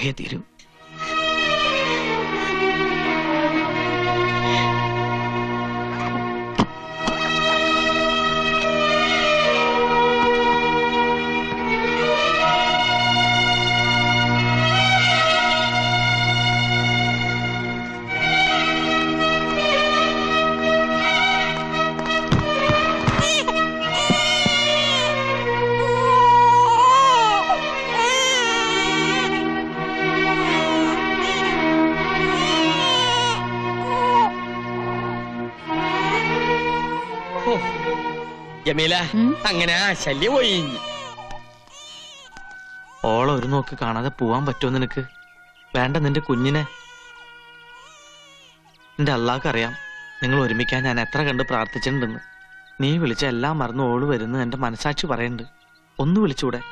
പോയേ തീരൂ. ജമീല, അങ്ങനെ ശല്യം പോയി. ഓളെ ഒരു നോക്ക് കാണാതെ പോവാൻ പറ്റുമോ നിനക്ക്? വേണ്ട, നിന്റെ കുഞ്ഞിനെ. നിന്റെ അള്ളാഹ്ക്കറിയാം നിങ്ങൾ ഒരുമിക്കാൻ ഞാൻ എത്ര കണ്ട് പ്രാർത്ഥിച്ചിട്ടുണ്ടെന്ന്. നീ വിളിച്ച എല്ലാം മറന്ന് ഓള് വരുന്നു എന്റെ മനസാക്ഷി പറയുന്നുണ്ട്. ഒന്ന് വിളിച്ചൂടെ?